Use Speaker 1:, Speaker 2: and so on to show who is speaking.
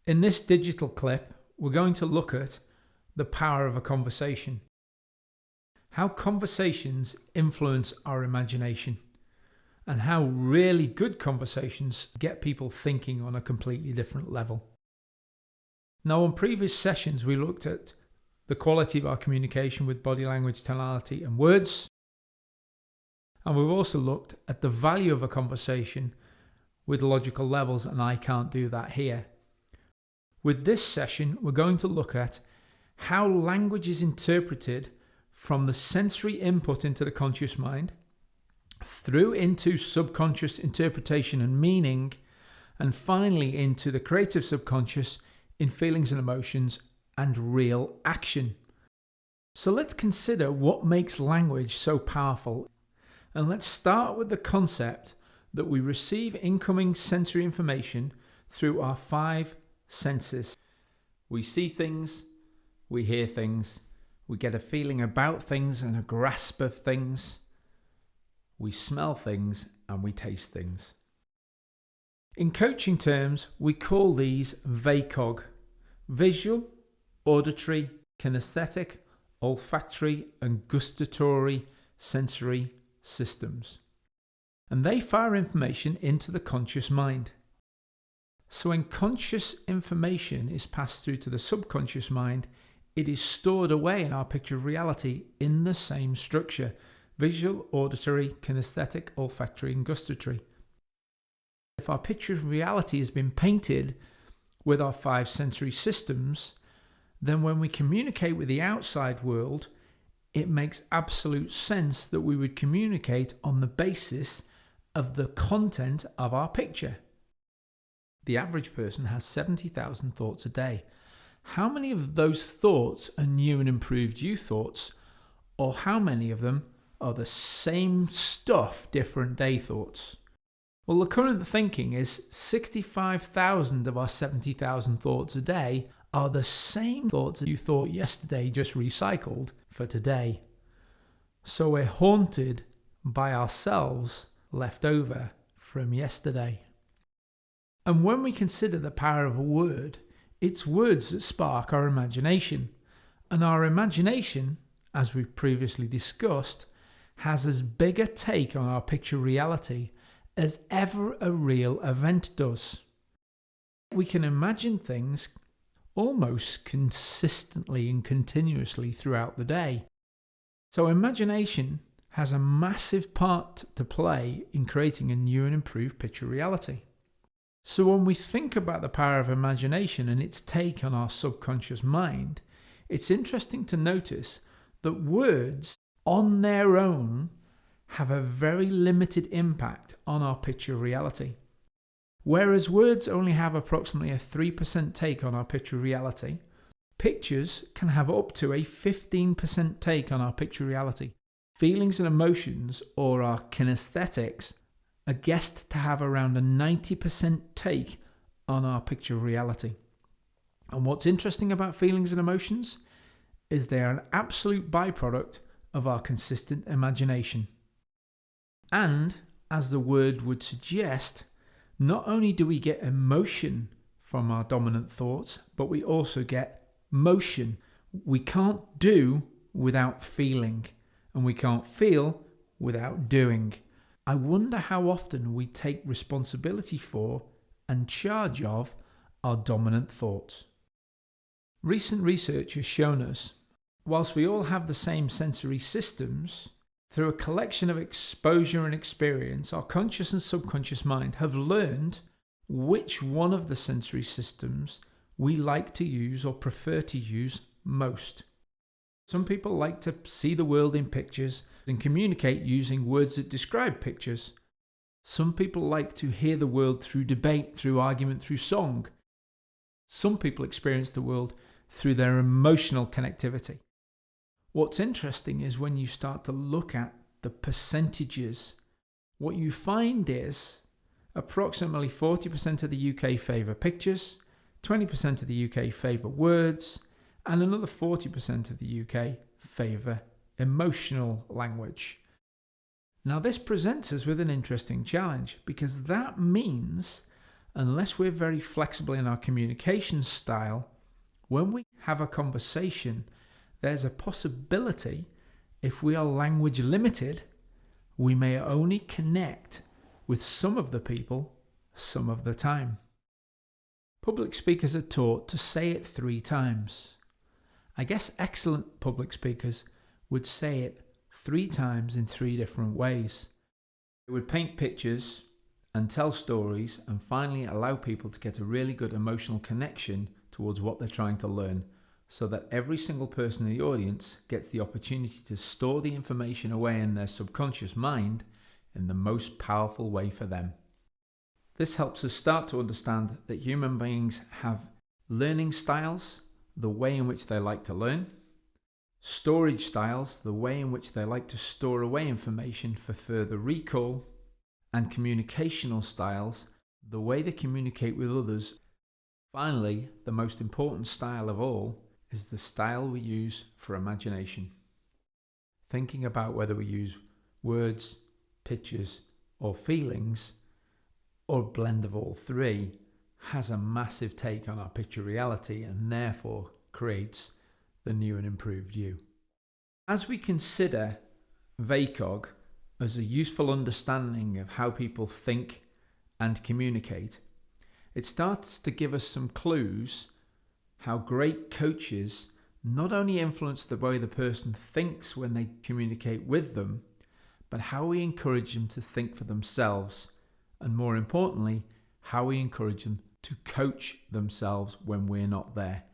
Speaker 1: In this digital clip, we're going to look at the power of a conversation, how conversations influence our imagination, and how really good conversations get people thinking on a completely different level. Now, on previous sessions, we looked at the quality of our communication with body language, tonality, and words. And we've also looked at the value of a conversation with logical levels, and I can't do that here. With this session, we're going to look at how language is interpreted from the sensory input into the conscious mind, through into subconscious interpretation and meaning, and finally into the creative subconscious in feelings and emotions and real action. So let's consider what makes language so powerful. And let's start with the concept that we receive incoming sensory information through our 5 senses. We see things, we hear things, we get a feeling about things and a grasp of things, we smell things, and we taste things. In coaching terms, we call these VACOG: visual, auditory, kinesthetic, olfactory, and gustatory sensory systems. And they fire information into the conscious mind. So when conscious information is passed through to the subconscious mind, it is stored away in our picture of reality in the same structure: visual, auditory, kinesthetic, olfactory, and gustatory. If our picture of reality has been painted with our 5 sensory systems, then when we communicate with the outside world, it makes absolute sense that we would communicate on the basis of the content of our picture. The average person has 70,000 thoughts a day. How many of those thoughts are new and improved you thoughts, or how many of them are the same stuff, different day thoughts? Well, the current thinking is 65,000 of our 70,000 thoughts a day are the same thoughts you thought yesterday, just recycled for today. So we're haunted by ourselves left over from yesterday. And when we consider the power of a word, it's words that spark our imagination. And our imagination, as we've previously discussed, has as big a take on our picture reality as ever a real event does. We can imagine things almost consistently and continuously throughout the day. So imagination has a massive part to play in creating a new and improved picture reality. So when we think about the power of imagination and its take on our subconscious mind, it's interesting to notice that words on their own have a very limited impact on our picture reality. Whereas words only have approximately a 3% take on our picture reality, pictures can have up to a 15% take on our picture reality. Feelings and emotions, or our kinesthetics, are guessed to have around a 90% take on our picture reality. And what's interesting about feelings and emotions is they are an absolute byproduct of our consistent imagination. And, as the word would suggest, not only do we get emotion from our dominant thoughts, but we also get motion. We can't do without feeling, and we can't feel without doing. I wonder how often we take responsibility for and charge of our dominant thoughts. Recent research has shown us, whilst we all have the same sensory systems, through a collection of exposure and experience, our conscious and subconscious mind have learned which one of the sensory systems we like to use or prefer to use most. Some people like to see the world in pictures and communicate using words that describe pictures. Some people like to hear the world through debate, through argument, through song. Some people experience the world through their emotional connectivity. What's interesting is when you start to look at the percentages, what you find is approximately 40% of the UK favour pictures, 20% of the UK favour words, and another 40% of the UK favour emotional language. Now this presents us with an interesting challenge, because that means unless we're very flexible in our communication style, when we have a conversation, there's a possibility, if we are language limited, we may only connect with some of the people some of the time. Public speakers are taught to say it 3 times. I guess excellent public speakers would say it 3 times in 3 different ways. They would paint pictures and tell stories and finally allow people to get a really good emotional connection towards what they're trying to learn, so that every single person in the audience gets the opportunity to store the information away in their subconscious mind in the most powerful way for them. This helps us start to understand that human beings have learning styles, the way in which they like to learn, storage styles, the way in which they like to store away information for further recall, and communicational styles, the way they communicate with others. Finally, the most important style of all is the style we use for imagination. Thinking about whether we use words, pictures, or feelings, or a blend of all 3, has a massive take on our picture reality and therefore creates the new and improved you. As we consider VACOG as a useful understanding of how people think and communicate, it starts to give us some clues how great coaches not only influence the way the person thinks when they communicate with them, but how we encourage them to think for themselves, and more importantly, how we encourage them to coach themselves when we're not there.